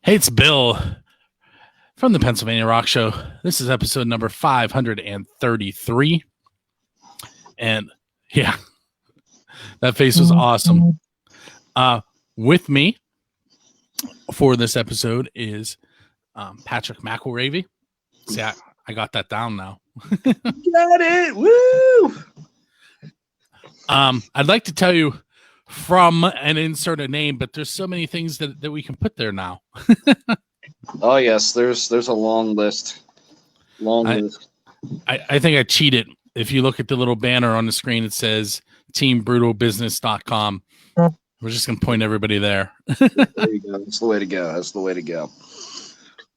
Hey, it's Bill from the Pennsylvania Rock Show. This is episode number 533. And yeah, that face was awesome. With me for this episode is Patrick McElravy. See, I got that down now. Got it. Woo! I'd like to tell you from and insert a name, but there's so many things that we can put there now. Oh yes, there's a long list. List. I think I cheated. If you look at the little banner on the screen, it says teambrutalbusiness.com. We're just going to point everybody there. There you go. That's the way to go. That's the way to go.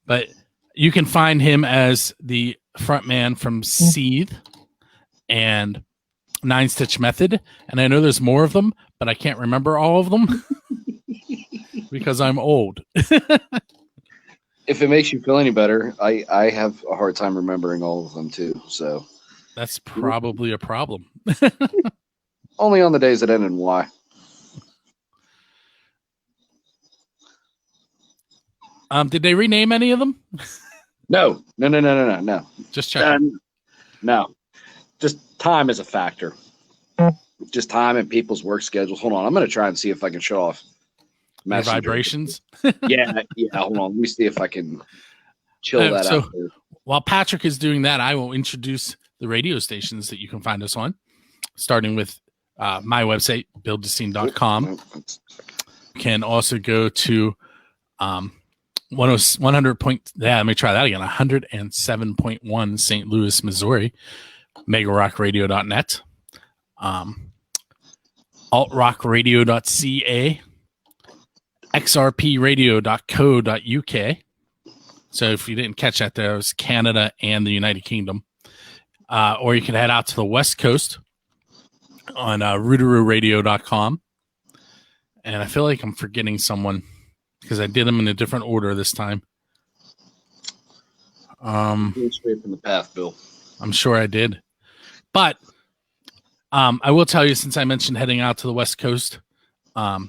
But you can find him as the front man from Seethe and Nine Stitch Method. And I know there's more of them, but I can't remember all of them because I'm old. If it makes you feel any better, I have a hard time remembering all of them too. So that's probably a problem. Only on the days that end in Y. Did they rename any of them? No. Just checking. No. Just time is a factor. Just time and people's work schedules. Hold on. I'm going to try and see if I can show off your vibrations. yeah. Hold on. Let me see if I can chill that out. While Patrick is doing that, I will introduce the radio stations that you can find us on, starting with my website, buildthescene.com. You can also go to 107.1 St. Louis, Missouri, megarockradio.net, altrockradio.ca, xrpradio.co.uk. So if you didn't catch that, there was Canada and the United Kingdom. Or you can head out to the West Coast on rootaroораdio.com. And I feel like I'm forgetting someone because I did them in a different order this time. Going straight from the path, Bill. I'm sure I did. But I will tell you, since I mentioned heading out to the West Coast,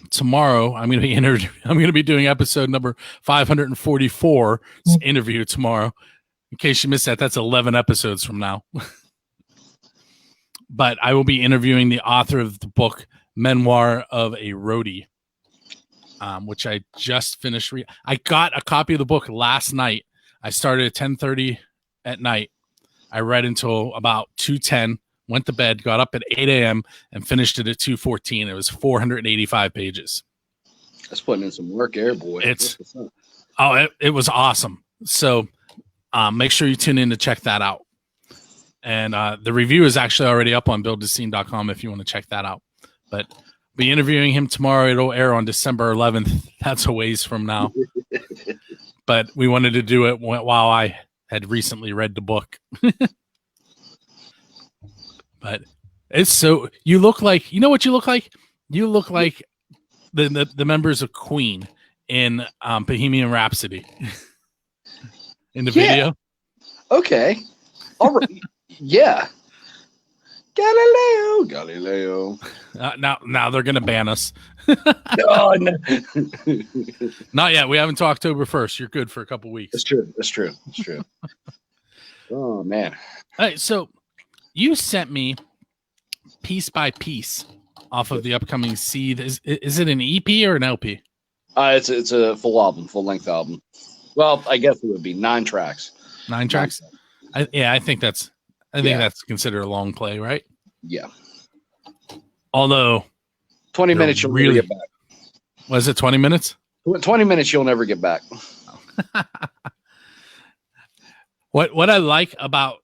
tomorrow I'm going to be doing episode number 544 interview tomorrow. In case you missed that, that's 11 episodes from now. But I will be interviewing the author of the book Memoir of a Roadie, which I just finished reading. I got a copy of the book last night. I started at 10:30 at night. I read until about 2:10, went to bed, got up at 8 a.m., and finished it at 2:14. It was 485 pages. That's putting in some work there, boy. It was awesome. So make sure you tune in to check that out. And the review is actually already up on buildthescene.com if you want to check that out. But be interviewing him tomorrow. It'll air on December 11th. That's a ways from now. But we wanted to do it while I had recently read the book. But it's so, you look like, you know what you look like? You look like the members of Queen in Bohemian Rhapsody. In the video. Okay. All right. Yeah. Galileo. Now they're gonna ban us. Oh, no. Not yet. We haven't talked October 1st. You're good for a couple weeks. That's true. Oh man. All right, so you sent me piece by piece off of the upcoming Seethe. Is it an EP or an LP? It's a full album, full length album. Well, I guess it would be 9 tracks. 9 tracks. I think that's considered a long play, right? Yeah. Although 20 minutes you'll never get back. Was it 20 minutes? 20 minutes you'll never get back. What I like about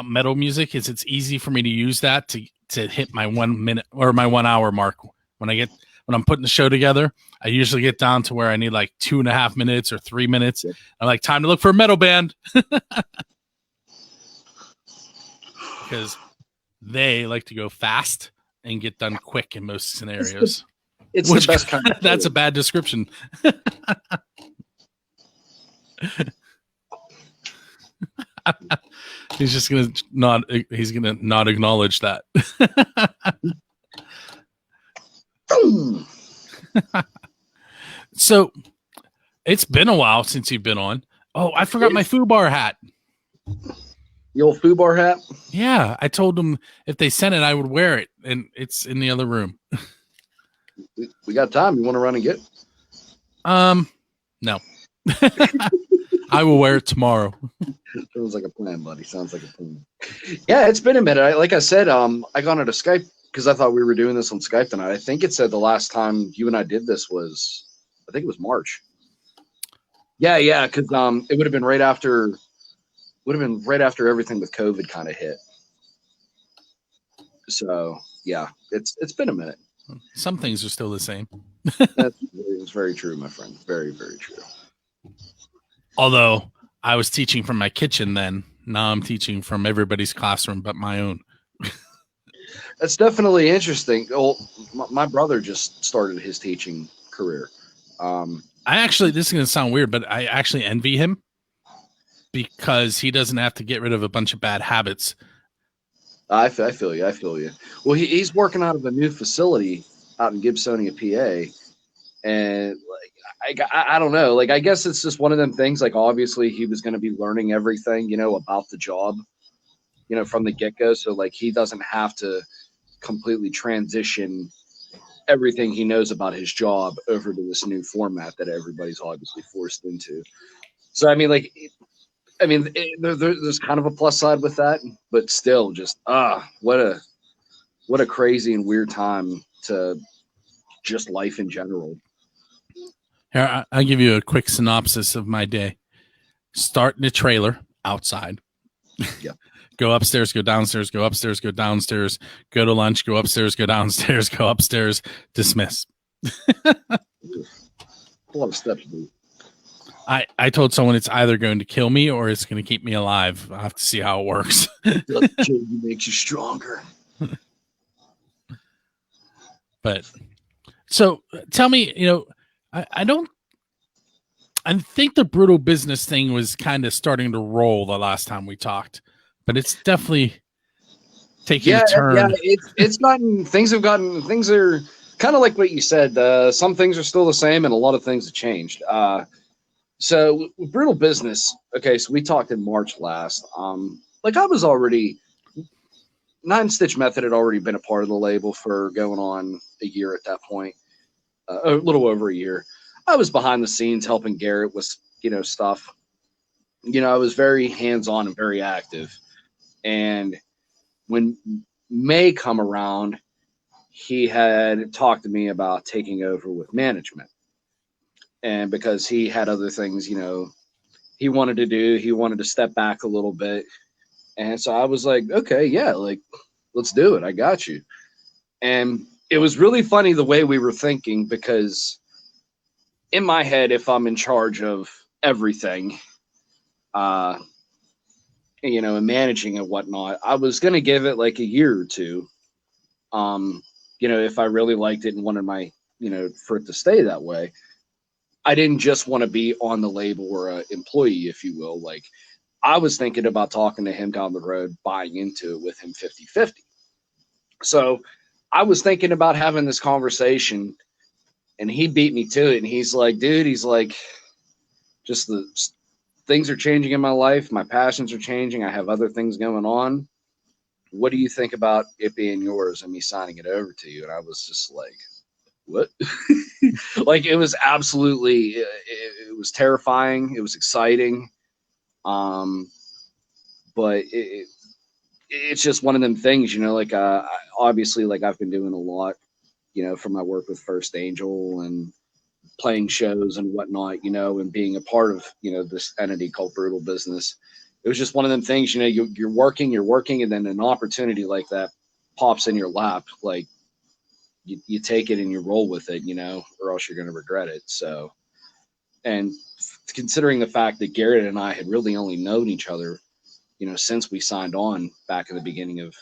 metal music is it's easy for me to use that to hit my 1 minute or my 1 hour mark. When I'm putting the show together, I usually get down to where I need like 2.5 minutes or 3 minutes. Yeah. I'm like, time to look for a metal band. Because they like to go fast and get done quick in most scenarios. It's the best kind of that's a bad description. He's gonna not acknowledge that. So It's been a while since you've been on. Oh, I forgot my FUBAR hat. The old FUBAR hat? Yeah, I told them if they sent it, I would wear it, and it's in the other room. We got time. You want to run and get? No. I will wear it tomorrow. Sounds like a plan, buddy. Sounds like a plan. Yeah, it's been a minute. Like I said, I got onto Skype because I thought we were doing this on Skype tonight. I think it said the last time you and I did this was, I think it was March. Yeah, because it would have been right after everything with COVID kind of hit. So yeah, it's been a minute. Some things are still the same. It's very true, my friend. Very, very true. Although I was teaching from my kitchen then, now I'm teaching from everybody's classroom but my own. That's definitely interesting. Well, my brother just started his teaching career. This is going to sound weird, but I actually envy him because he doesn't have to get rid of a bunch of bad habits. I feel you. Well, he's working out of a new facility out in Gibsonia, PA, and like I don't know. Like I guess it's just one of them things. Like obviously he was going to be learning everything, about the job, from the get-go. So like he doesn't have to completely transition everything he knows about his job over to this new format that everybody's obviously forced into. So there's kind of a plus side with that, but still just what a crazy and weird time to just life in general. Here, I'll give you a quick synopsis of my day. Start in the trailer outside. Yeah. Go upstairs, go downstairs, go upstairs, go downstairs, go to lunch, go upstairs, go downstairs, go upstairs, dismiss. A lot of steps, dude. I told someone it's either going to kill me or it's going to keep me alive. I'll have to see how it works. It makes you stronger. But so tell me, I think the brutal business thing was kind of starting to roll the last time we talked, but it's definitely taking a turn. Yeah, things are kind of like what you said. Some things are still the same and a lot of things have changed. So with brutal business, okay, so we talked in March last. I was already, Nine Stitch Method had already been a part of the label for going on a year at that point, a little over a year. I was behind the scenes helping Garrett with, stuff. I was very hands-on and very active. And when May come around, he had talked to me about taking over with management. And because he had other things, he wanted to do, he wanted to step back a little bit. And so I was like, okay, yeah, let's do it. I got you. And it was really funny the way we were thinking, because in my head, if I'm in charge of everything, and managing and whatnot, I was going to give it like a year or two. If I really liked it and wanted my, for it to stay that way. I didn't just want to be on the label or an employee, if you will. Like I was thinking about talking to him down the road, buying into it with him 50-50. So I was thinking about having this conversation, and he beat me to it. And he's like, dude, just the things are changing in my life. My passions are changing. I have other things going on. What do you think about it being yours and me signing it over to you? And I was just like, what? Like it was absolutely, it was terrifying. It was exciting. But it's just one of them things, obviously like I've been doing a lot, from my work with First Angel and playing shows and whatnot, and being a part of, this entity called Brutal Business. It was just one of them things, you're working, and then an opportunity like that pops in your lap. Like you take it and you roll with it, or else you're going to regret it. So, and considering the fact that Garrett and I had really only known each other, since we signed on back in the beginning of,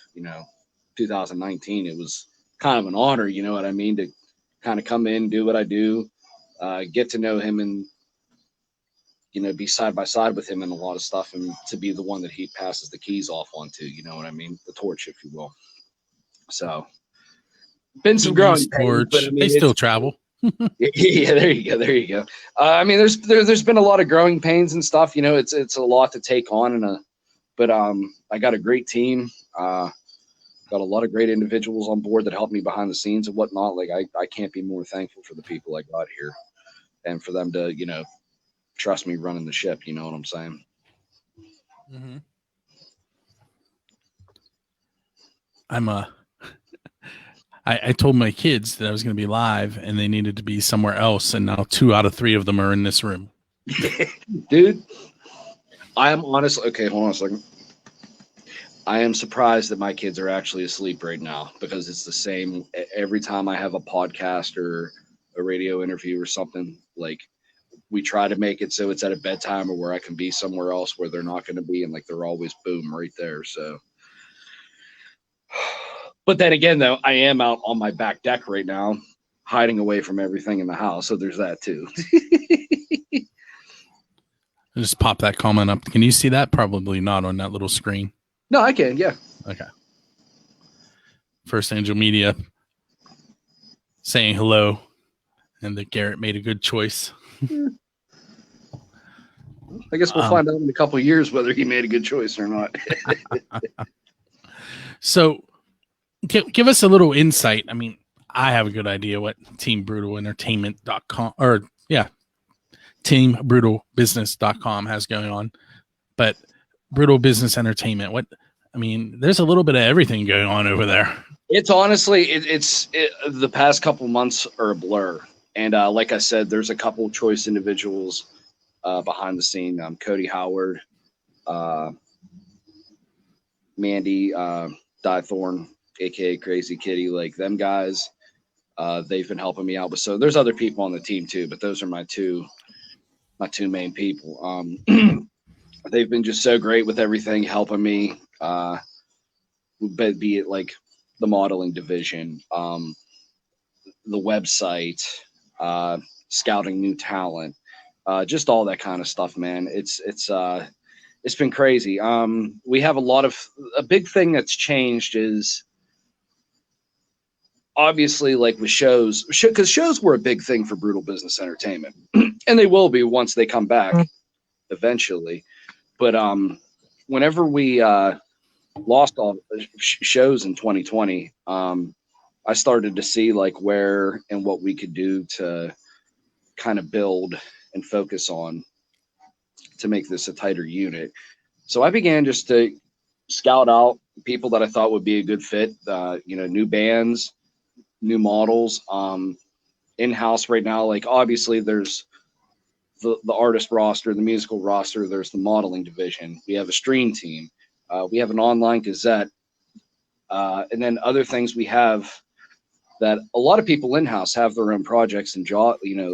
2019, it was kind of an honor, you know what I mean, to kind of come in, do what I do, get to know him and, be side by side with him in a lot of stuff, and to be the one that he passes the keys off onto, you know what I mean? The torch, if you will. So been some growing pains, but I mean, they still travel. Yeah, there you go. There you go. I mean, there's been a lot of growing pains and stuff. You know, it's a lot to take on, but I got a great team. Got a lot of great individuals on board that help me behind the scenes and whatnot. Like I can't be more thankful for the people I got here, and for them to trust me running the ship. You know what I'm saying? Mm-hmm. I told my kids that I was going to be live and they needed to be somewhere else. And now 2 out of 3 of them are in this room. Dude, I am honestly, okay, hold on a second. I am surprised that my kids are actually asleep right now, because it's the same every time I have a podcast or a radio interview or something. Like, we try to make it so it's at a bedtime or where I can be somewhere else where they're not going to be. And like, they're always boom right there. So, but then again, though, I am out on my back deck right now, hiding away from everything in the house. So there's that too. Just pop that comment up. Can you see that? Probably not on that little screen. No, I can. Yeah. Okay. First Angel Media saying hello, and that Garrett made a good choice. I guess we'll find out in a couple of years whether he made a good choice or not. So give us a little insight. I mean, I have a good idea what teambrutalentertainment.com or teambrutalbusiness.com has going on, but Brutal Business Entertainment, there's a little bit of everything going on over there. It's honestly, the past couple months are a blur. And like I said, there's a couple choice individuals behind the scene. Cody Howard, Mandy Dythorn, aka Crazy Kitty, like them guys. They've been helping me out. But so there's other people on the team too, but those are my two main people. They've been just so great with everything, helping me. Be it like the modeling division, the website, scouting new talent, just all that kind of stuff, man. It's been crazy. We have a big thing that's changed is obviously like with shows, because shows were a big thing for Brutal Business Entertainment, and they will be once they come back eventually. But whenever we lost all shows in 2020, I started to see like where and what we could do to kind of build and focus on to make this a tighter unit. So I began just to scout out people that I thought would be a good fit, new bands, new models, in-house right now. Like obviously there's the artist roster, the musical roster, there's the modeling division. We have a stream team. We have an online gazette. And then other things we have that a lot of people in-house have their own projects and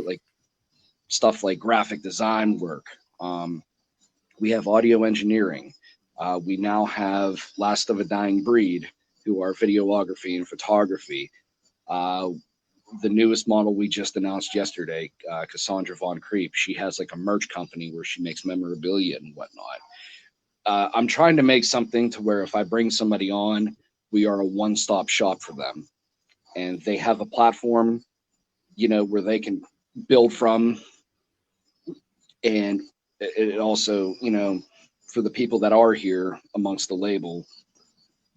like stuff like graphic design work. We have audio engineering. We now have Last of a Dying Breed, who are videography and photography. The newest model we just announced yesterday, Cassandra Von Creep, she has like a merch company where she makes memorabilia and whatnot. I'm trying to make something to where if I bring somebody on, we are a one-stop shop for them. And they have a platform, where they can build from. And it also, for the people that are here amongst the label,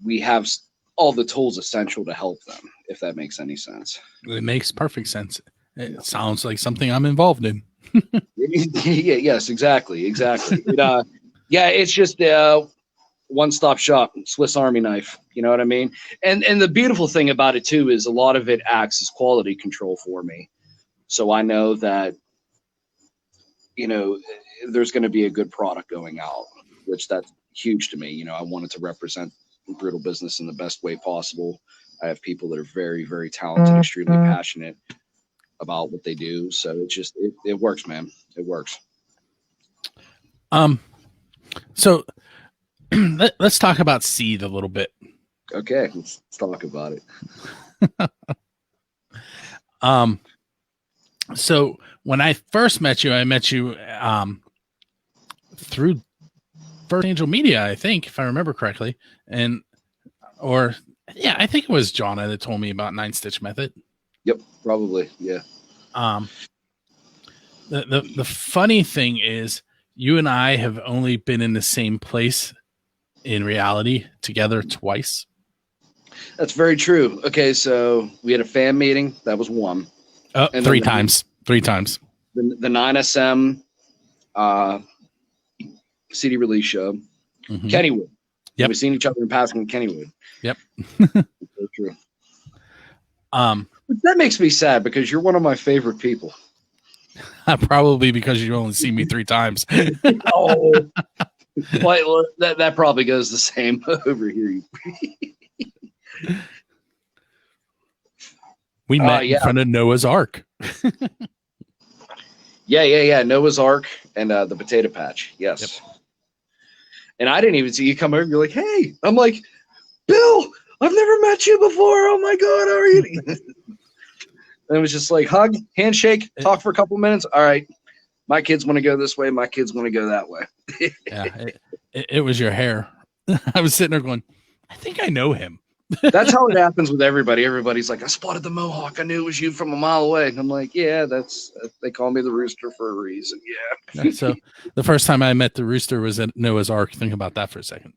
we have all the tools essential to help them, if that makes any sense. It makes perfect sense. It sounds like something I'm involved in. Yes, exactly. It's just one-stop shop, Swiss Army knife. You know what I mean? And the beautiful thing about it too is a lot of it acts as quality control for me. So I know that, there's going to be a good product going out, which that's huge to me. I wanted to represent Brutal Business in the best way possible. I have people that are very, very talented, extremely passionate about what they do. So it works, man. It works. So let's talk about Seethe a little bit. Okay, let's talk about it. So when I first met you, through First Angel Media, I think, if I remember correctly. I think it was Jonna that told me about 9-Stitch Method. Yep, probably. Yeah. Um, the funny thing is, you and I have only been in the same place in reality together twice. That's very true. Okay, so we had a fan meeting. That was one. Oh, And three then times. Three times. The 9SM CD release show. Mm-hmm. Kennywood. Yep. We've seen each other in passing in Kennywood. Yep. Very true. That makes me sad because you're one of my favorite people. Probably because you only see me 3 times. Oh, well, that probably goes the same over here. We met in front of Noah's Ark. Yeah. Noah's Ark and the Potato Patch. Yes. Yep. And I didn't even see you come over. You're like, hey. I'm like, Bill, I've never met you before. Oh my God, how are you? And it was just like hug, handshake, talk for a couple minutes. All right. My kids want to go this way. My kids want to go that way. Yeah, it was your hair. I was sitting there going, I think I know him. That's how it happens with everybody. Everybody's like, I spotted the mohawk. I knew it was you from a mile away. And I'm like, yeah, they call me the Rooster for a reason. Yeah. So the first time I met the Rooster was at Noah's Ark. Think about that for a second.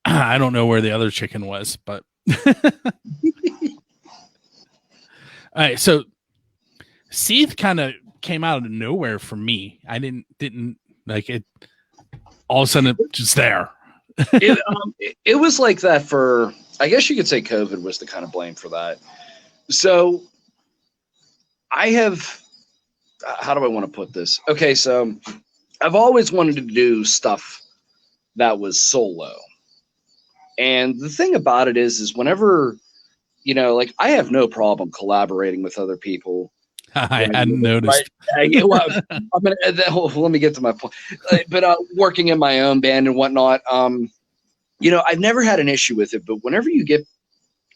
I don't know where the other chicken was, but all right. So Seethe kind of came out of nowhere for me. I didn't like it. All of a sudden, it's just there. It was like that for, I guess you could say COVID was the kind of blame for that. So I have, how do I want to put this? Okay, so I've always wanted to do stuff that was solo. And the thing about it is whenever, like I have no problem collaborating with other people. I hadn't noticed. Right? Well, let me get to my point. But working in my own band and whatnot, I've never had an issue with it. But whenever you get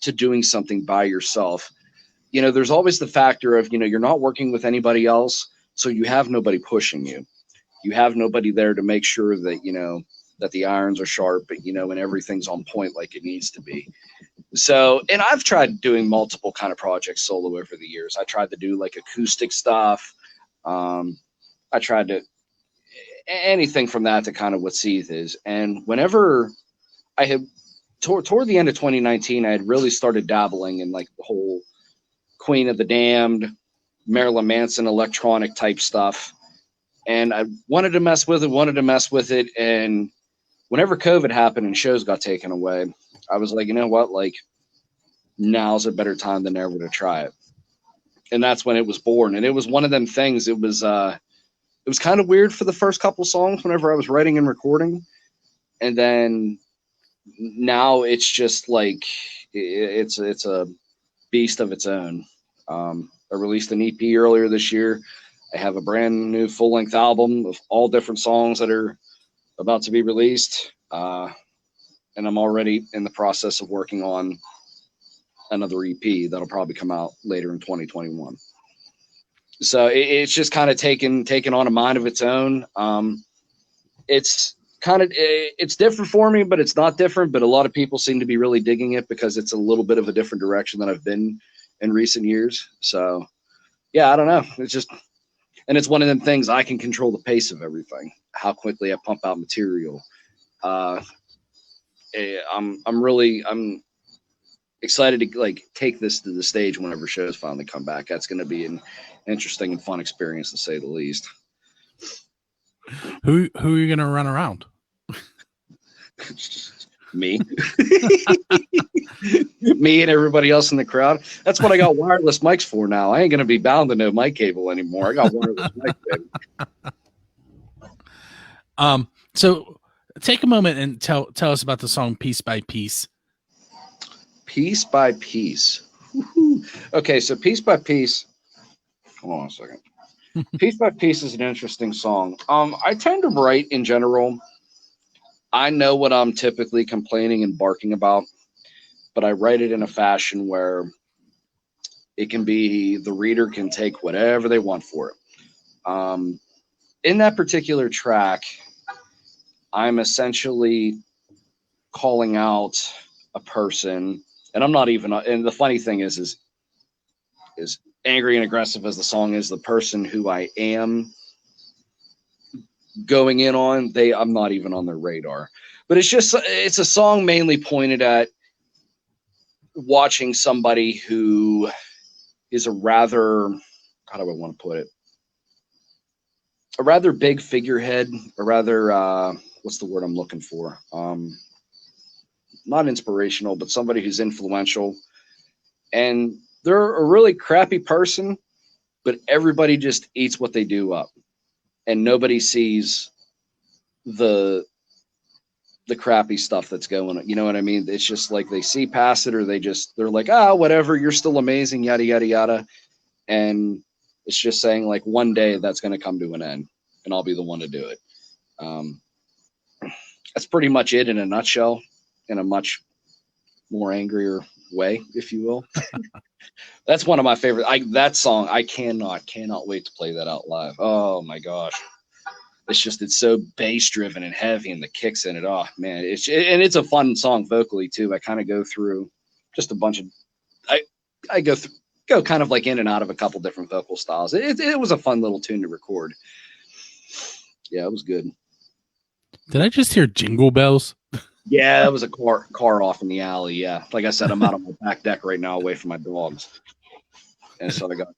to doing something by yourself, there's always the factor of, you're not working with anybody else. So you have nobody pushing you. You have nobody there to make sure that, that the irons are sharp, and everything's on point like it needs to be. So, and I've tried doing multiple kind of projects solo over the years. I tried to do like acoustic stuff. I tried to anything from that to kind of what Seethe is. And whenever I had toward the end of 2019, I had really started dabbling in like the whole Queen of the Damned, Marilyn Manson electronic type stuff. And I wanted to mess with it. And whenever COVID happened and shows got taken away, I was like, you know what? Like, now's a better time than ever to try it. And that's when it was born. And it was one of them things. It was kind of weird for the first couple songs whenever I was writing and recording. And then now it's just like, it's a beast of its own. I released an EP earlier this year. I have a brand new full-length album of all different songs that are about to be released. And I'm already in the process of working on another EP that'll probably come out later in 2021. So it's just kind of taken on a mind of its own. It's different for me, but it's not different. But a lot of people seem to be really digging it because it's a little bit of a different direction than I've been in recent years. So yeah, I don't know. It's just, and it's one of them things I can control the pace of everything, how quickly I pump out material. I'm excited to like take this to the stage whenever shows finally come back. That's going to be an interesting and fun experience to say the least. Who are you going to run around? Me. Me and everybody else in the crowd. That's what I got wireless mics for now. I ain't going to be bound to no mic cable anymore. I got wireless mic, baby. So take a moment and tell us about the song Piece by Piece. Piece by Piece. Okay, so Piece by Piece. Hold on a second. Piece by Piece is an interesting song. I tend to write in general. I know what I'm typically complaining and barking about, but I write it in a fashion where it can be, the reader can take whatever they want for it. In that particular track, I'm essentially calling out a person And I'm not even. And the funny thing is angry and aggressive as the song is, the person who I am going in on, I'm not even on their radar. But it's a song mainly pointed at watching somebody who is a rather, how do I want to put it? A rather big figurehead, a rather, what's the word I'm looking for? Not inspirational, but somebody who's influential. And they're a really crappy person, but everybody just eats what they do up. And nobody sees the crappy stuff that's going on. You know what I mean? It's just like they see past it, or they're like, whatever, you're still amazing, yada, yada, yada. And it's just saying like one day that's going to come to an end and I'll be the one to do it. That's pretty much it in a nutshell, in a much more angrier way, if you will. That's one of my favorite. That song, I cannot wait to play that out live. Oh my gosh. It's so bass driven and heavy, and the kicks in it. Oh man, it's a fun song vocally too. I kind of go through just a bunch of, I go kind of like in and out of a couple different vocal styles. It was a fun little tune to record. Yeah, it was good. Did I just hear jingle bells? Yeah, it was a car off in the alley. Yeah, like I said, I'm out on my back deck right now, away from my dogs, and so I got.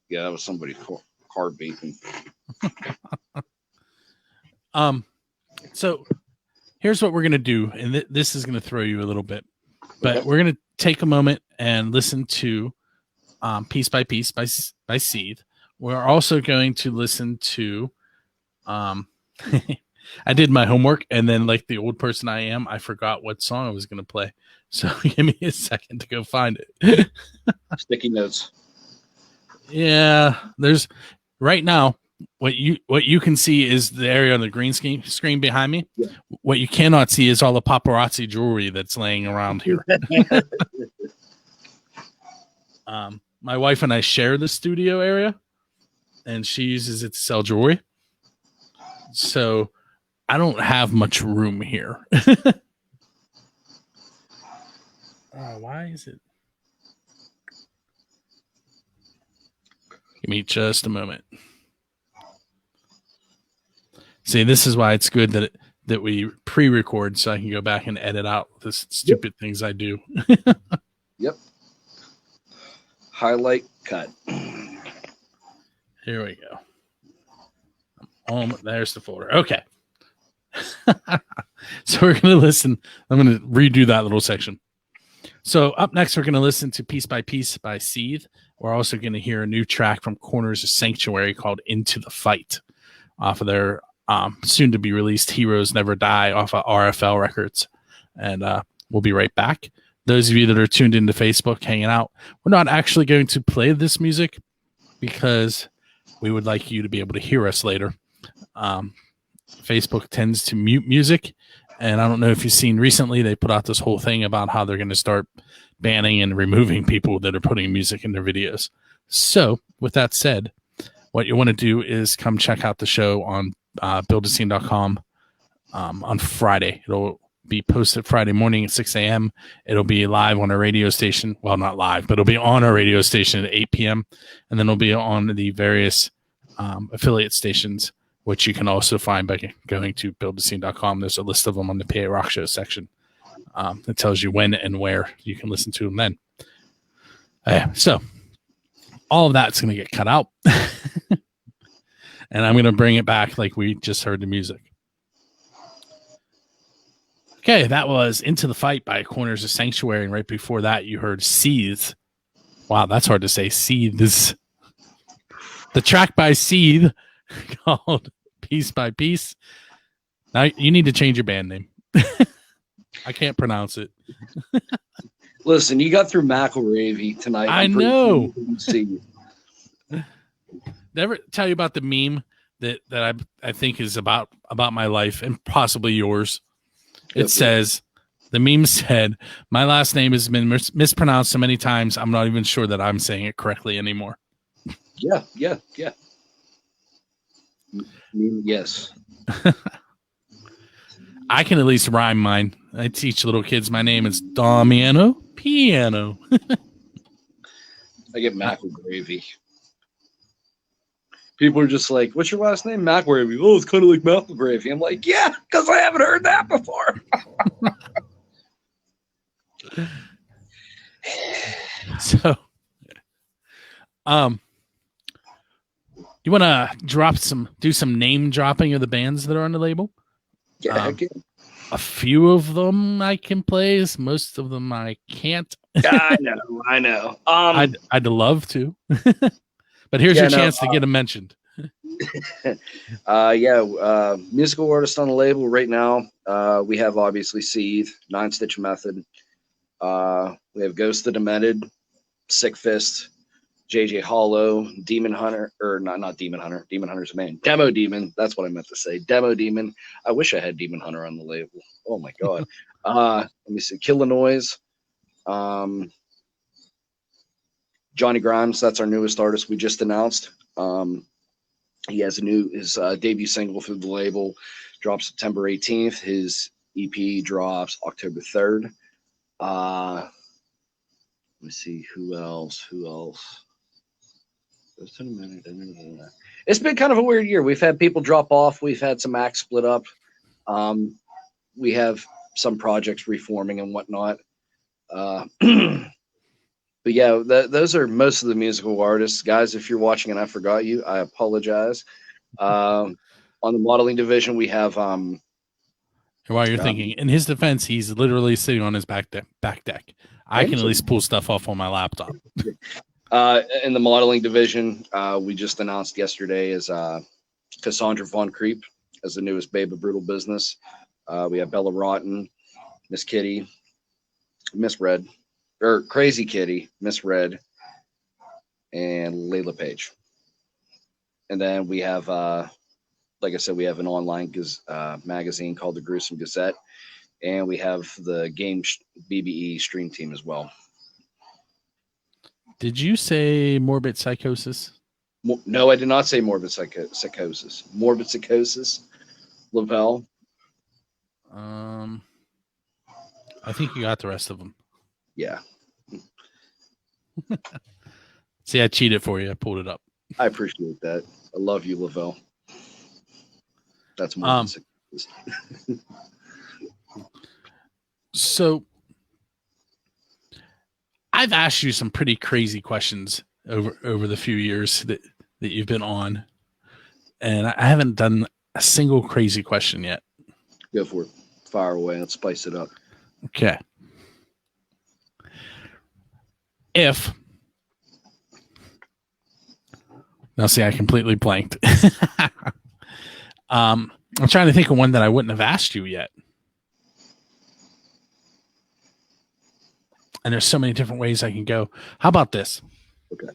Yeah, that was somebody's car beeping. So here's what we're gonna do, and this is gonna throw you a little bit, but we're gonna take a moment and listen to Piece by Piece by Seethe. We're also going to listen to I did my homework, and then like the old person I am, I forgot what song I was gonna play. So give me a second to go find it. Sticky notes. Yeah, there's right now. What you can see is the area on the green screen behind me. Yeah. What you cannot see is all the paparazzi jewelry that's laying around here. My wife and I share the studio area, and she uses it to sell jewelry. So I don't have much room here. Why is it? Give me just a moment. See, this is why it's good that we pre-record, so I can go back and edit out the stupid things I do. Yep. Highlight, cut. Here we go. There's the folder. Okay. So we're going to listen. I'm going to redo that little section. So up next, we're going to listen to Piece by Piece by Seethe. We're also going to hear a new track from Corners of Sanctuary called Into the Fight off of their soon to be released Heroes Never Die off of RFL Records. And we'll be right back. Those of you that are tuned into Facebook hanging out, we're not actually going to play this music because we would like you to be able to hear us later. Facebook tends to mute music, and I don't know if you've seen recently, they put out this whole thing about how they're going to start banning and removing people that are putting music in their videos. So with that said, what you want to do is come check out the show on buildascene.com on Friday. It'll be posted Friday morning at 6 a.m. It'll be live on our radio station. Well, not live, but it'll be on our radio station at 8 p.m. And then it'll be on the various affiliate stations, which you can also find by going to buildascene.com. There's a list of them on the PA Rock Show section that tells you when and where you can listen to them then. So all of that's going to get cut out. And I'm going to bring it back like we just heard the music. Okay, that was Into the Fight by Corners of Sanctuary. And right before that, you heard Seethe. Wow, that's hard to say. Seethe. The track by Seethe called Piece by Piece. Now you need to change your band name. I can't pronounce it. Listen, you got through McElravy tonight. I know. Never tell you about the meme that I think is about my life and possibly yours. It says, the meme said, my last name has been mispronounced so many times, I'm not even sure that I'm saying it correctly anymore. Yeah. Yes. I can at least rhyme mine. I teach little kids my name is Damiano Piano. I get McElravy. People are just like, "What's your last name?" McElravy. Oh, it's kind of like McElravy. I'm like, yeah, because I haven't heard that before. So, you want to do some name dropping of the bands that are on the label? Yeah, a few of them I can play. Most of them I can't. I know. I'd love to, but here's your chance to get them mentioned. Musical artist on the label right now. We have obviously Seethe, 9-Stitch Method. We have Ghost the Demented, Sick Fist, JJ Hollow, Demon Hunter, or not Demon Hunter. Demon Hunter's a man. Demo Demon. That's what I meant to say. Demo Demon. I wish I had Demon Hunter on the label. Oh my god. Let me see. Kill the Noise. Johnny Grimes. That's our newest artist we just announced. He has his debut single through the label. Drops September 18th. His EP drops October 3rd. Let me see who else. It's been kind of a weird year. We've had people drop off. We've had some acts split up. We have some projects reforming and whatnot. But yeah, those are most of the musical artists. Guys, if you're watching and I forgot you, I apologize. On the modeling division, we have... While you're thinking, in his defense, he's literally sitting on his back deck. I can at least pull stuff off on my laptop. In the modeling division, we just announced yesterday is Cassandra Von Creep as the newest Babe of Brutal Business. We have Bella Rotten, Miss Kitty, Miss Red, or Crazy Kitty, Miss Red, and Layla Page. And then we have, like I said, we have an online magazine called the Gruesome Gazette, and we have the game BBE stream team as well. Did you say Morbid Psychosis? No, I did not say Morbid Psychosis. Morbid Psychosis, Lavelle. I think you got the rest of them. Yeah. See, I cheated for you. I pulled it up. I appreciate that. I love you, Lavelle. That's Morbid Psychosis. So, I've asked you some pretty crazy questions over the few years that you've been on, and I haven't done a single crazy question yet. Go for it. Fire away. Let's spice it up. Okay. Now, see, I completely blanked. I'm trying to think of one that I wouldn't have asked you yet. And there's so many different ways I can go. How about this? Okay.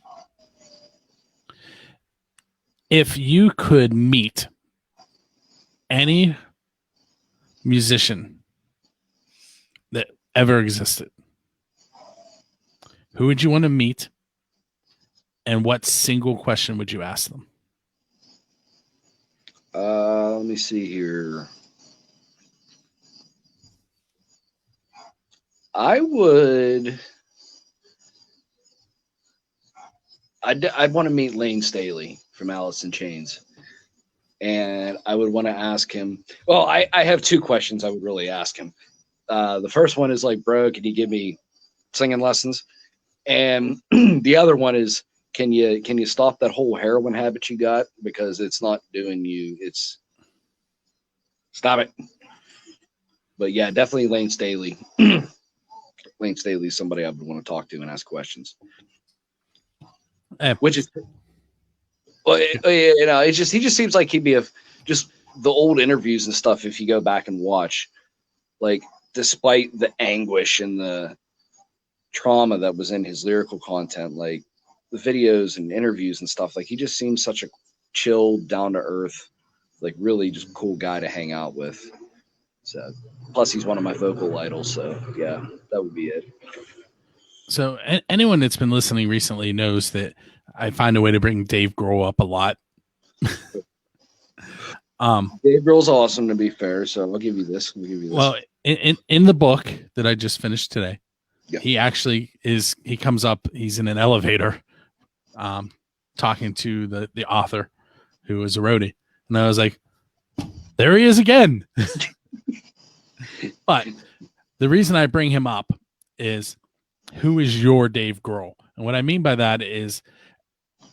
If you could meet any musician that ever existed, who would you want to meet? And what single question would you ask them? Let me see here. I'd want to meet Lane Staley from Alice in Chains. And I would want to ask him, well, I have two questions I would really ask him. The first one is like, bro, can you give me singing lessons? And the other one is, can you stop that whole heroin habit you got? Because it's not doing you. Stop it. But yeah, definitely Lane Staley. Lane Staley is somebody I would want to talk to and ask questions. Which is, well, it's just, he just seems like he'd be just the old interviews and stuff. If you go back and watch, like, despite the anguish and the trauma that was in his lyrical content, like the videos and interviews and stuff, like he just seems such a chill, down to earth, like really just cool guy to hang out with. So, plus he's one of my vocal idols. So yeah, that would be it. So anyone that's been listening recently knows that I find a way to bring Dave Grohl up a lot. Dave Grohl's awesome, to be fair. So I'll give you this. Well, in the book that I just finished today, Yeah. he actually is. He comes up. He's in an elevator, talking to the author, who is a roadie, and I was like, there he is again. But the reason I bring him up is, who is your Dave Grohl? And what I mean by that is,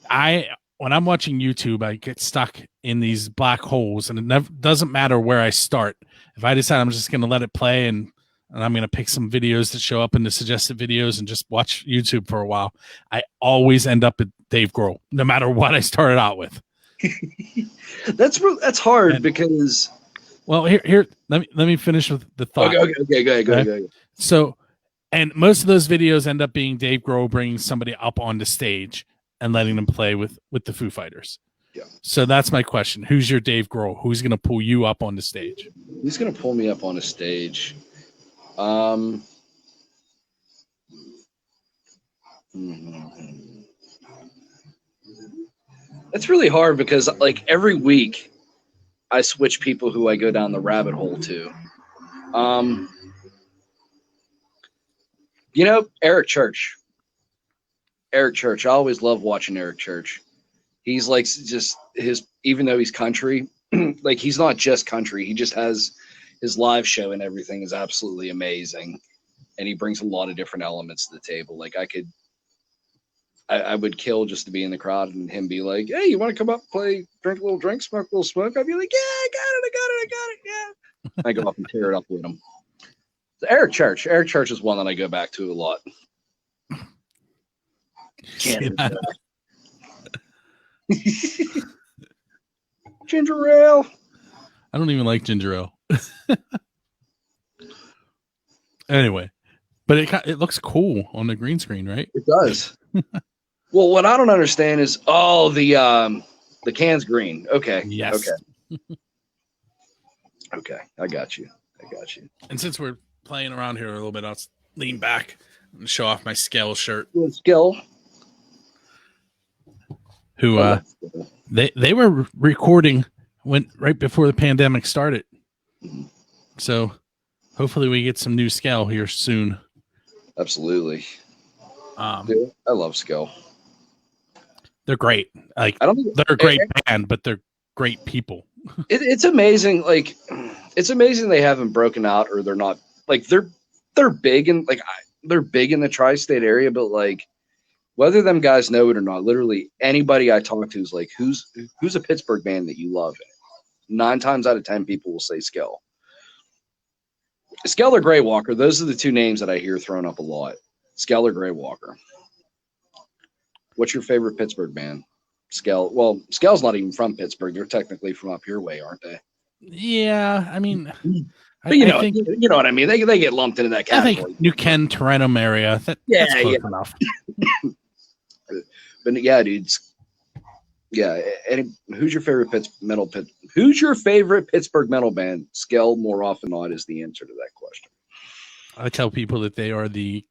when I'm watching YouTube, I get stuck in these black holes, and it doesn't matter where I start. If I decide I'm just going to let it play and I'm going to pick some videos that show up in the suggested videos and just watch YouTube for a while, I always end up at Dave Grohl, no matter what I started out with. That's hard because. Well, here, let me finish with the thought. Okay, go ahead. So, and most of those videos end up being Dave Grohl bringing somebody up on the stage and letting them play with the Foo Fighters. Yeah. So that's my question. Who's your Dave Grohl? Who's going to pull you up on the stage? Who's going to pull me up on a stage? It's really hard because, like, every week I switch people who I go down the rabbit hole to. Eric Church. Eric Church. I always love watching Eric Church. He's like just even though he's country, like he's not just country. He just has his live show and everything is absolutely amazing. And he brings a lot of different elements to the table. Like I would kill just to be in the crowd and him be like, hey, you want to come up, play, drink a little drink, smoke a little smoke? I'd be like, yeah, I got it. Yeah. I go up and tear it up with him. So Eric Church. Eric Church is one that I go back to a lot. Ginger ale. I don't even like ginger ale. Anyway, but it looks cool on the green screen, right? It does. Well, what I don't understand is the can's green. Okay. Yes. Okay. I got you. And since we're playing around here a little bit, I'll lean back and show off my Scale shirt. Skill. Who they were recording right before the pandemic started. So hopefully we get some new Scale here soon. Absolutely. Dude, I love Skill. They're great. Like, they're a great band, but they're great people. It's amazing. Like, it's amazing they haven't broken out, or they're not like they're big and they're big in the tri-state area, but like whether them guys know it or not, literally anybody I talk to is like, who's a Pittsburgh band that you love? 9 times out of 10 people will say Skell. Skell or Grey Walker. Those are the two names that I hear thrown up a lot. Skell or Grey Walker. What's your favorite Pittsburgh band? Skell. Well, Skell's not even from Pittsburgh. They're technically from up your way, aren't they? Yeah, I mean, but you know what I mean. They get lumped into that category. I think New Ken, Tarentum area. That's close enough. But yeah, dudes. Yeah. Who's your favorite Who's your favorite Pittsburgh metal band? Skell, more often than not, is the answer to that question. I tell people that they are the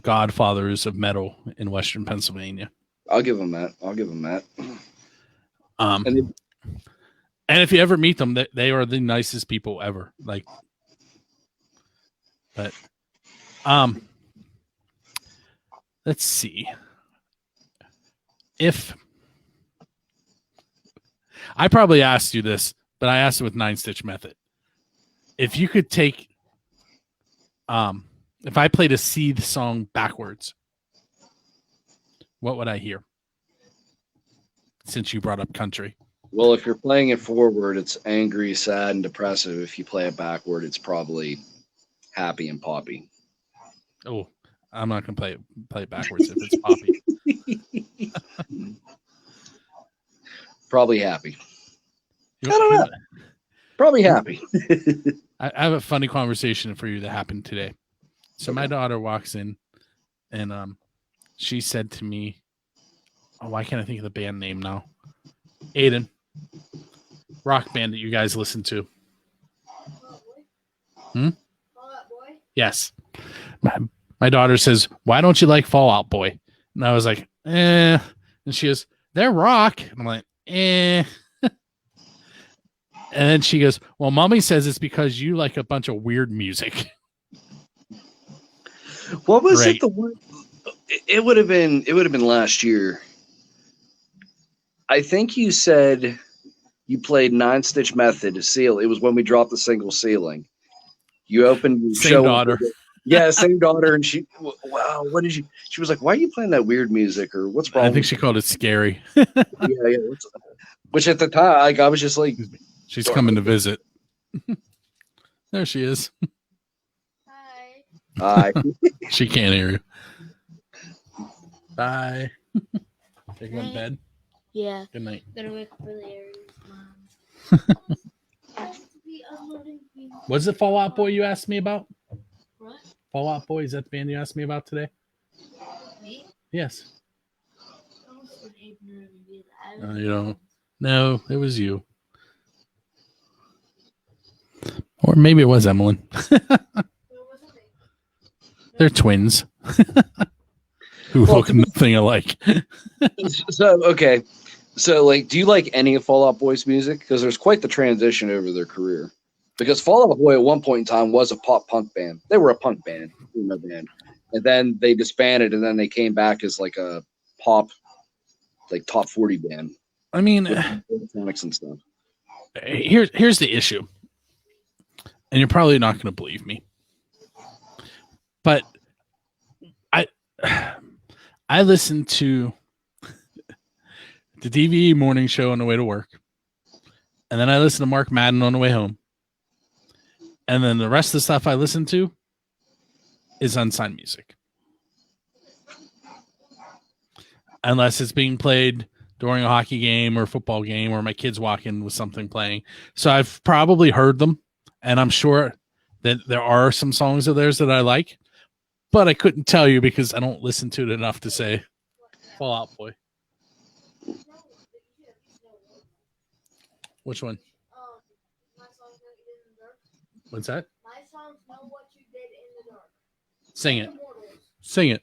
godfathers of metal in Western Pennsylvania. I'll give them that. And if you ever meet them, they are the nicest people ever. Like, but let's see. If I probably asked you this, but I asked it with 9-Stitch Method. If you could take, if I played a Seethe song backwards, what would I hear? Since you brought up country. Well, if you're playing it forward, it's angry, sad, and depressive. If you play it backward, it's probably happy and poppy. Oh, I'm not gonna play it backwards if it's poppy. Probably happy. I don't know. Probably happy. I have a funny conversation for you that happened today. So my daughter walks in, and she said to me, "Oh, why can't I think of the band name now?" Aiden, rock band that you guys listen to. Yes. My daughter says, "Why don't you like Fall Out Boy?" And I was like, "Eh." And she goes, "They're rock." And I'm like, "Eh." And then she goes, well, mommy says it's because you like a bunch of weird music. What was Great. it? The one? It would have been. It would have been last year. I think you said you played Nine Stitch Method to seal. It was when we dropped the single ceiling. You opened your Same show. daughter. Yeah, same daughter. And she, wow, what did you? She was like, "Why are you playing that weird music?" Or what's wrong? I think she called it scary. Yeah. Which at the time, like, I was just like, she's coming to visit. There she is. Hi. She can't hear you. Bye. Take go to bed. Yeah. Good night. Gonna wake up early, Mom. Was it Fall Out Boy you asked me about? What? Fall Out Boy, is that the band you asked me about today? Me? Yes. You You don't. No, it was you. Or maybe it was Emily. They're twins who look nothing alike. So, okay. So, like, do you like any of Fall Out Boy's music? Because there's quite the transition over their career. Because Fall Out Boy at one point in time was a pop punk band. They were a punk band, band. And then they disbanded, and then they came back as like a pop, like top 40 band. I mean, electronics and stuff. Here's the issue. And you're probably not going to believe me. But I listened to the DVE morning show on the way to work. And then I listened to Mark Madden on the way home. And then the rest of the stuff I listen to is unsigned music. Unless it's being played during a hockey game or football game or my kids walking with something playing. So I've probably heard them. And I'm sure that there are some songs of theirs that I like. But I couldn't tell you because I don't listen to it enough to say Fall Out Boy. Which one? What's that? My songs know what you did in the dark. Sing it. Sing it.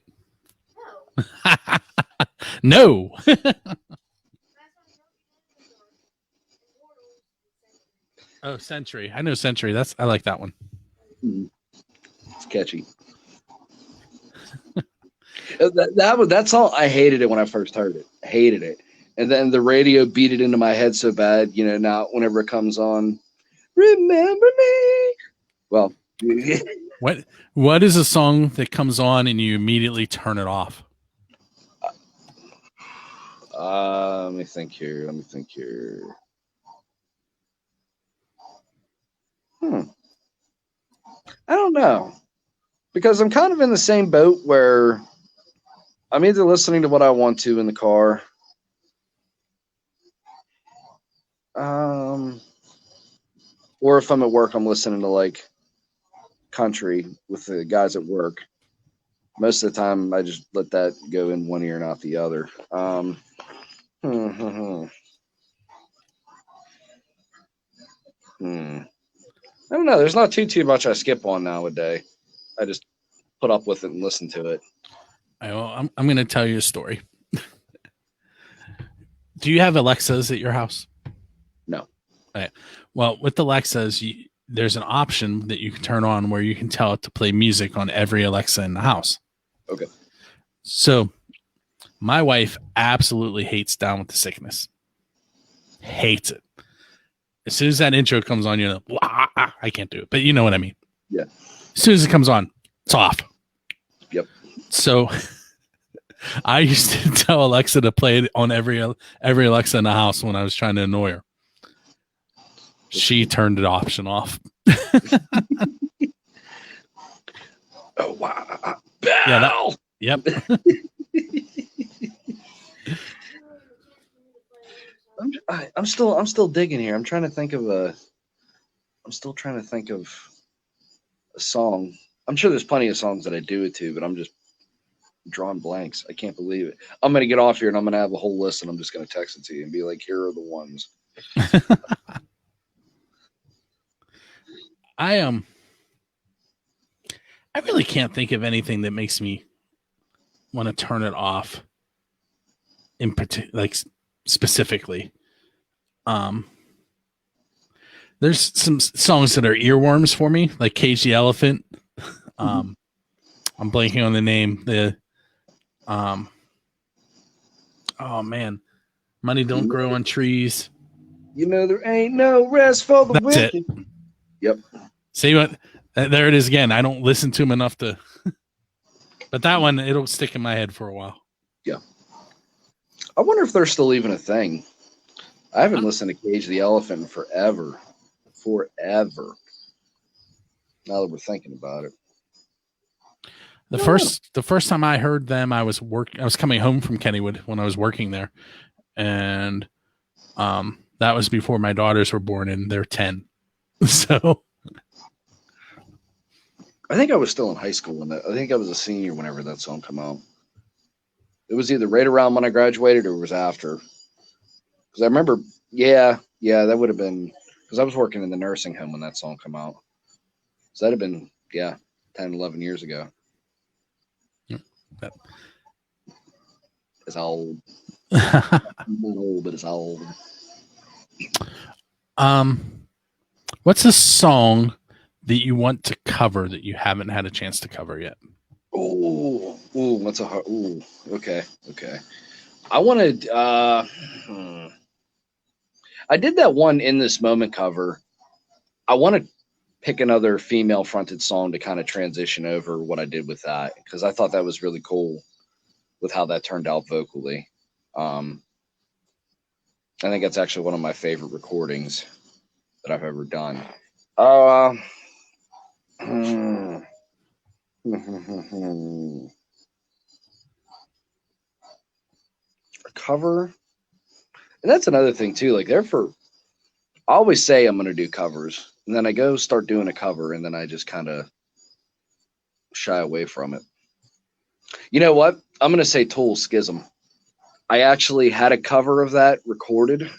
No. Oh, Century. I know Century. I like that one. It's catchy. That's all. I hated it when I first heard it. I hated it. And then the radio beat it into my head so bad, now whenever it comes on, remember me. Well, what is a song that comes on and you immediately turn it off? Let me think here. I don't know. Because I'm kind of in the same boat where I'm either listening to what I want to in the car. Or if I'm at work, I'm listening to like country with the guys at work. Most of the time, I just let that go in one ear and out the other. I don't know. There's not too much I skip on nowadays. I just put up with it and listen to it. I'm going to tell you a story. Do you have Alexas at your house? No. Okay. Well, with Alexas, there's an option that you can turn on where you can tell it to play music on every Alexa in the house. Okay. So my wife absolutely hates Down with the Sickness. Hates it. As soon as that intro comes on, I can't do it, but you know what I mean. Yeah. As soon as it comes on, it's off. Yep. So I used to tell Alexa to play it on every Alexa in the house when I was trying to annoy her. She turned the option off. Oh wow! Yeah. Yep. I'm still digging here. I'm still trying to think of a song. I'm sure there's plenty of songs that I do it to, but I'm just drawing blanks. I can't believe it. I'm gonna get off here and I'm gonna have a whole list and I'm just gonna text it to you and be like, here are the ones. I really can't think of anything that makes me want to turn it off in particular, like specifically. There's some songs that are earworms for me, like Cage the Elephant. I'm blanking on the name. Oh man, Money Don't Grow on Trees. You know there ain't no rest for the That's wicked. it. Yep. See what? There it is again. I don't listen to him enough to, but that one it'll stick in my head for a while. Yeah. I wonder if they're still even a thing. I haven't listened to Cage the Elephant in forever. Forever. Now that we're thinking about it. The first time I heard them, I was coming home from Kennywood when I was working there, and that was before my daughters were born, and they're 10. So I think I was still in high school when I think I was a senior whenever that song came out. It was either right around when I graduated or it was after. Because I remember, that would have been because I was working in the nursing home when that song came out. So that'd have been 10, 11 years ago. It's old. Not old, but it's old. What's a song that you want to cover that you haven't had a chance to cover yet? That's a hard. Okay. I wanted. I did that one In This Moment cover. I want to pick another female-fronted song to kind of transition over what I did with that because I thought that was really cool with how that turned out vocally. I think that's actually one of my favorite recordings that I've ever done. A cover, and that's another thing too. Like, I always say I'm going to do covers, and then I go start doing a cover, and then I just kind of shy away from it. You know what? I'm going to say Tool Schism. I actually had a cover of that recorded,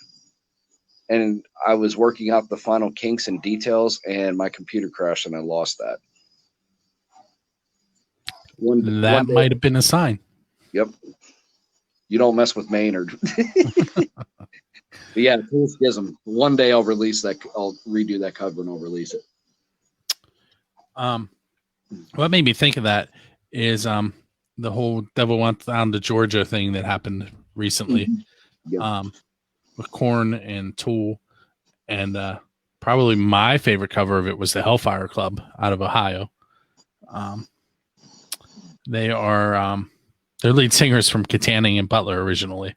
and I was working out the final kinks and details, and my computer crashed, and I lost that. That might have been a sign. Yep. You don't mess with Maynard. But yeah, Tool Schism. One day I'll release that. I'll redo that cover and I'll release it. What made me think of that is the whole Devil Went Down to Georgia thing that happened recently. Yep. With Korn and Tool, and probably my favorite cover of it was the Hellfire Club out of Ohio. They are their lead singers from Katanning and Butler originally.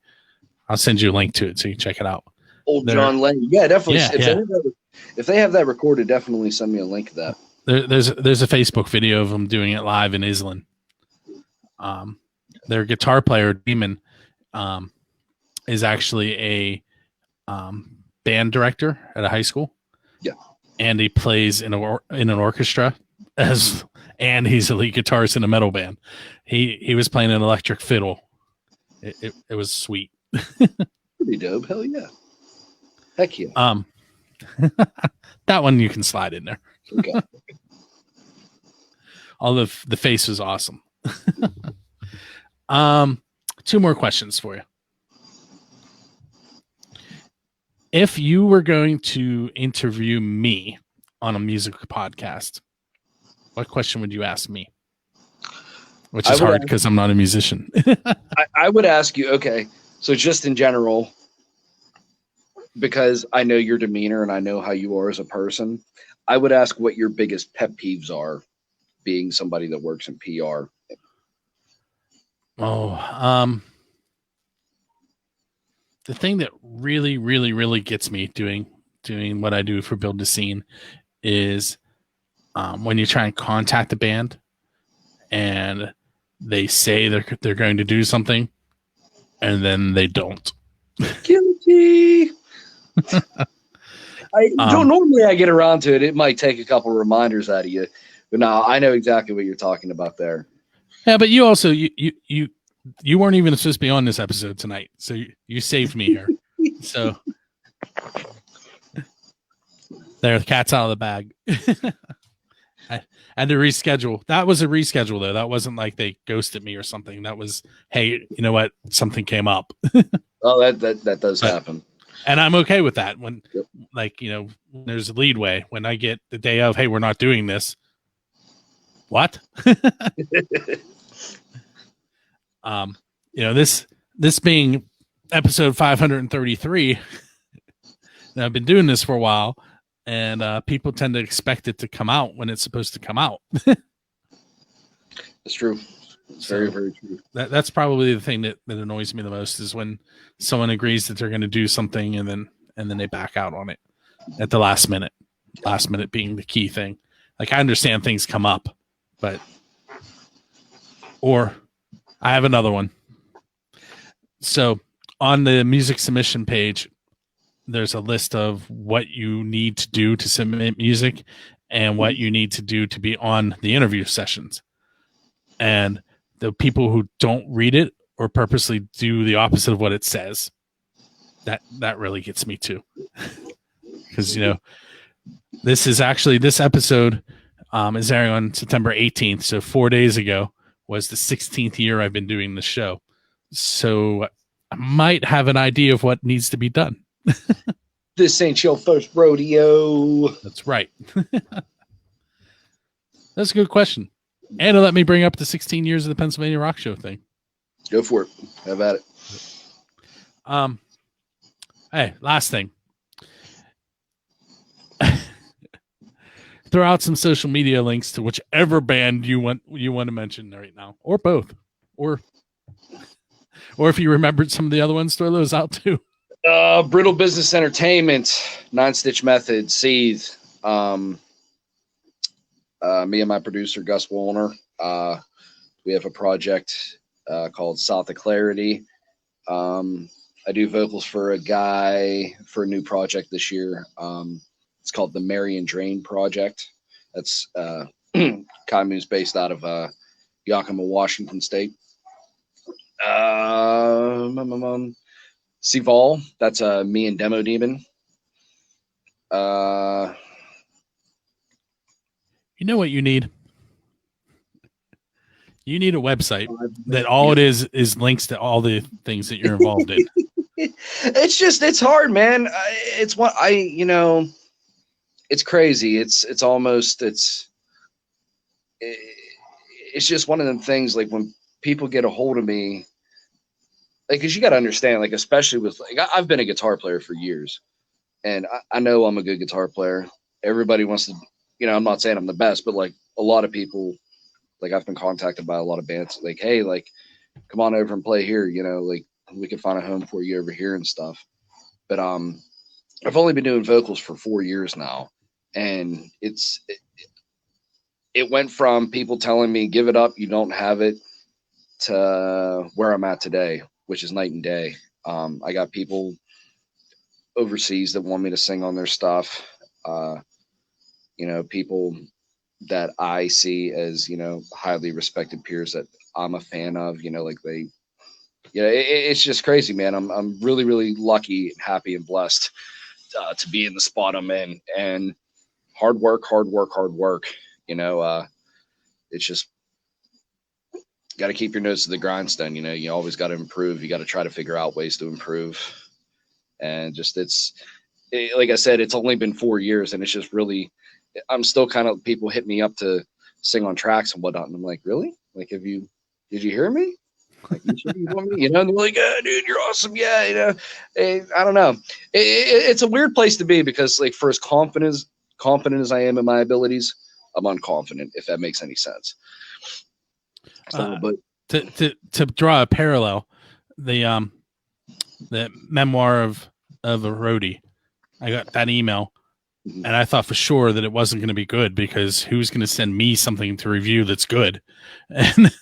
I'll send you a link to it so you can check it out. Old John Lane. Yeah, definitely. Yeah, if they have that recorded, definitely send me a link to that. There's a Facebook video of them doing it live in Islin. Their guitar player, Demon, is actually a band director at a high school. Yeah. And he plays in an orchestra and he's a lead guitarist in a metal band. He was playing an electric fiddle. It was sweet. Pretty dope. Hell yeah. Heck yeah. That one you can slide in there. Okay. All the face was awesome. 2 more questions for you. If you were going to interview me on a music podcast, what question would you ask me? Which is hard because I'm not a musician. I would ask you, okay, so just in general, because I know your demeanor and I know how you are as a person, I would ask what your biggest pet peeves are, being somebody that works in PR. The thing that really, really, really gets me doing what I do for Build the Scene is when you try and contact a band and they say they're going to do something and then they don't. Guilty. Normally I get around to it. It might take a couple reminders out of you, but no, I know exactly what you're talking about there. Yeah, but you also you weren't even supposed to be on this episode tonight, so you saved me here. So there, the cat's out of the bag. I had to reschedule. That was a reschedule, though. That wasn't like they ghosted me or something. That was, hey, you know what? Something came up. Oh, that does happen. And I'm okay with that when, Yep. like, when there's a leadway. When I get the day of, hey, we're not doing this. What? This being episode 533, and I've been doing this for a while, and people tend to expect it to come out when it's supposed to come out. It's true. It's very, very true. That's probably the thing that annoys me the most is when someone agrees that they're going to do something and then they back out on it at the last minute. Last minute being the key thing. Like, I understand things come up, or I have another one. So on the music submission page, there's a list of what you need to do to submit music and what you need to do to be on the interview sessions. And the people who don't read it or purposely do the opposite of what it says, that really gets me too. Because, this episode is airing on September 18th. So 4 days ago was the 16th year I've been doing the show. So I might have an idea of what needs to be done. This ain't your first rodeo. That's right. That's a good question. And let me bring up the 16 years of the Pennsylvania Rock Show thing. Go for it. Have at it. Hey, last thing. Throw out some social media links to whichever band you want to mention right now, or both, or if you remembered some of the other ones, throw those out too. Brittle Business Entertainment, 9-Stitch Method, Seethe. Me and my producer Gus Wollner. We have a project called Seethe Clarity. I do vocals for a guy for a new project this year. It's called the Marion Drain Project. That's Kaimu's based out of Yakima, Washington State. Seethe, that's me and Demo Demon. You know what you need? You need a website that all it is links to all the things that you're involved in. It's hard, man. It's crazy. It's just one of them things, like when people get a hold of me, like, cause you got to understand, like, especially with, like, I've been a guitar player for years and I know I'm a good guitar player. Everybody wants to, I'm not saying I'm the best, but like a lot of people, like, I've been contacted by a lot of bands, like, hey, like, come on over and play here, like, we can find a home for you over here and stuff. But I've only been doing vocals for 4 years now, and it went from people telling me, give it up, you don't have it, to where I'm at today, which is night and day. I got people overseas that want me to sing on their stuff. People that I see as, highly respected peers that I'm a fan of, like it's just crazy, man. I'm really, really lucky and happy and blessed to be in the spot I'm in, and hard work. It's just got to keep your nose to the grindstone. You always got to improve. You got to try to figure out ways to improve. And just, like I said, it's only been 4 years, and it's just really, I'm still kind of, people hit me up to sing on tracks and whatnot. And I'm like, really? Like, did you hear me? Like, you want me? And they're like, dude, you're awesome. Yeah. I don't know. It's a weird place to be, because, like, for as confident as I am in my abilities, I'm unconfident, if that makes any sense. So, but to draw a parallel, the memoir of a roadie, I got that email, and I thought for sure that it wasn't going to be good, because who's going to send me something to review that's good? And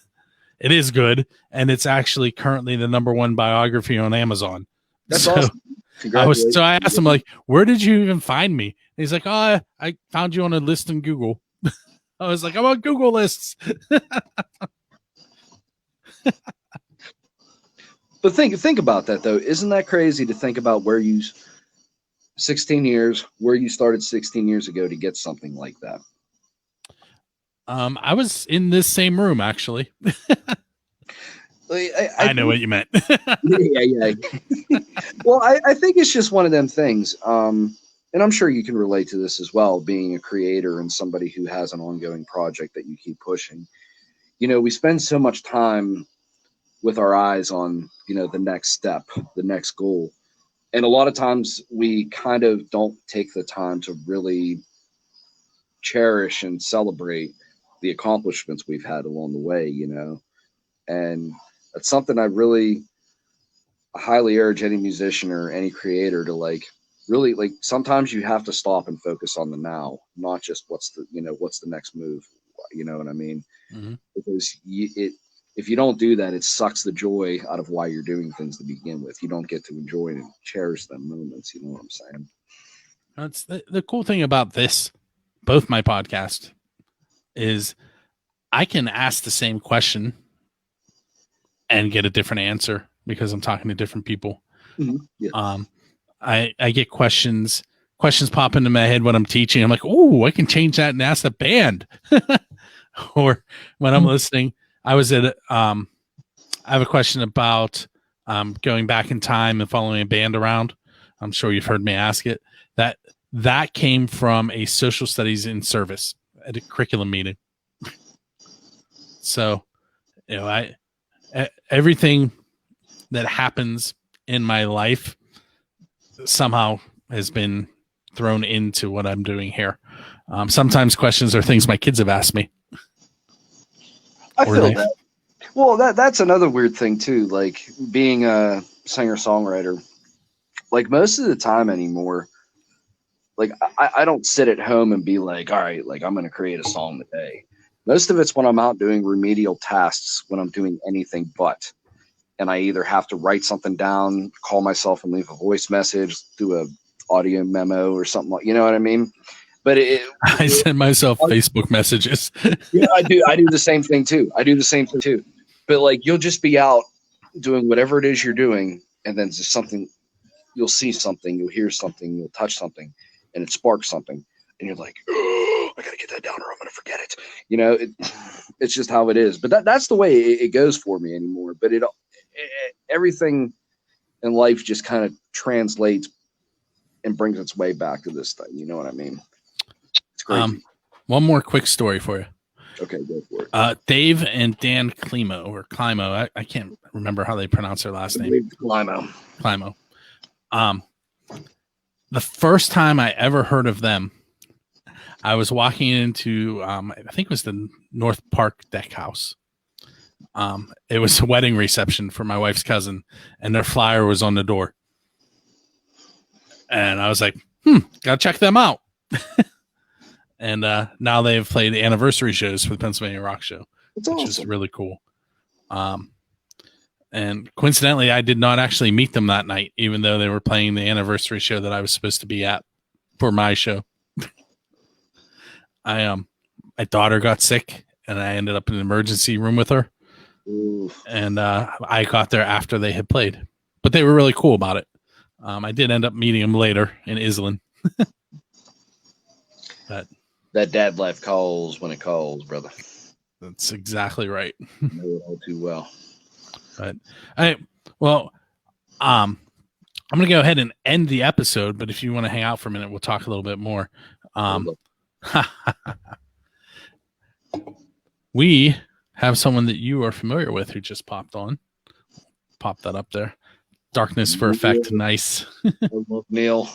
it is good, and it's actually currently the #1 biography on Amazon. That's awesome. So I asked him, like, where did you even find me? And he's like, oh, I found you on a list in Google. I was like, I'm on Google lists. But think about that, though. Isn't that crazy to think about where you 16 years, where you started 16 years ago to get something like that? I was in this same room, actually. I know what you meant. Yeah. Well, I think it's just one of them things. And I'm sure you can relate to this as well, being a creator and somebody who has an ongoing project that you keep pushing. We spend so much time with our eyes on, the next step, the next goal. And a lot of times we kind of don't take the time to really cherish and celebrate the accomplishments we've had along the way, And that's something I really highly urge any musician or any creator to really sometimes you have to stop and focus on the now, not just what's the next move. You know what I mean? Mm-hmm. Because if you don't do that, it sucks the joy out of why you're doing things to begin with. You don't get to enjoy and cherish them moments. You know what I'm saying? That's the cool thing about both my podcasts is I can ask the same question and get a different answer because I'm talking to different people. Mm-hmm. Yeah. I get questions pop into my head when I'm teaching. I'm like, oh, I can change that and ask the band. Or when I'm listening, I have a question about going back in time and following a band around. I'm sure you've heard me ask it. That came from a social studies in service at a curriculum meeting. So, everything that happens in my life somehow has been thrown into what I'm doing here. Sometimes questions are things my kids have asked me. I feel that. Well, that's another weird thing too. Like being a singer-songwriter, like most of the time anymore, like I don't sit at home and be like, all right, like I'm going to create a song today. Most of it's when I'm out doing remedial tasks, when I'm doing anything but. And I either have to write something down, call myself and leave a voice message, do a audio memo or something like, you know what I mean? But I send myself Facebook messages. Yeah, I do the same thing too. But like you'll just be out doing whatever it is you're doing, and then just something, you'll see something, you'll hear something, you'll touch something, and it sparks something, and you're like, oh, I gotta get that down or I'm gonna forget it. It's just how it is. But that's the way it goes for me anymore. But everything in life just kind of translates and brings its way back to this thing. You know what I mean? It's crazy. One more quick story for you. Okay, go for it. Dave and Dan Climo. I can't remember how they pronounce their last name. Climo. The first time I ever heard of them, I was walking into, I think it was the North Park Deck House. It was a wedding reception for my wife's cousin, and their flyer was on the door. And I was like, gotta check them out. And now they've played the anniversary shows for the Pennsylvania Rock Show, which is really cool. And coincidentally, I did not actually meet them that night, even though they were playing the anniversary show that I was supposed to be at for my show. My daughter got sick, and I ended up in an emergency room with her. Oof. And I got there after they had played, but they were really cool about it. I did end up meeting them later in Iselin. That dad life calls when it calls, brother. That's exactly right. Know it all too well. But I'm going to go ahead and end the episode, but if you want to hang out for a minute, we'll talk a little bit more. We have someone that you are familiar with who just popped on. Pop that up there. Darkness for effect. Nice. I love Neil.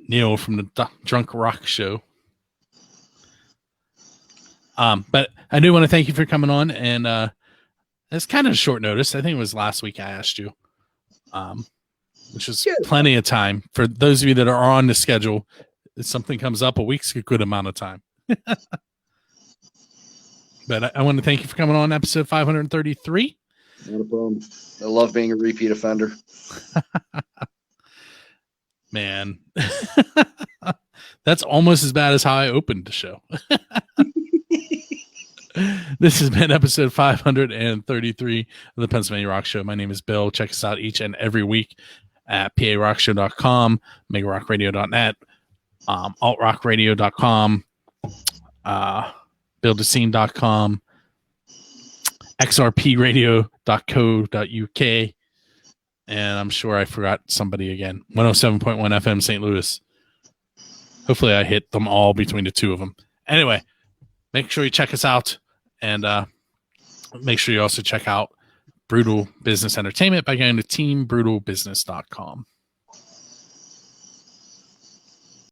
Neil from the Drunk Rock Show. But I do want to thank you for coming on, and it's kind of short notice. I think it was last week I asked you, which is plenty of time for those of you that are on the schedule. If something comes up, a week's a good amount of time. But I want to thank you for coming on episode 533. Not a problem. I love being a repeat offender. Man, that's almost as bad as how I opened the show. This has been episode 533 of the Pennsylvania Rock Show. My name is Bill. Check us out each and every week at PARockShow.com, MegaRockRadio.net, AltRockRadio.com, BuildAScene.com, xrpradio.co.uk. And I'm sure I forgot somebody again. 107.1 FM St. Louis. Hopefully I hit them all between the two of them. Anyway, make sure you check us out. And make sure you also check out Brutal Business Entertainment by going to teambrutalbusiness.com.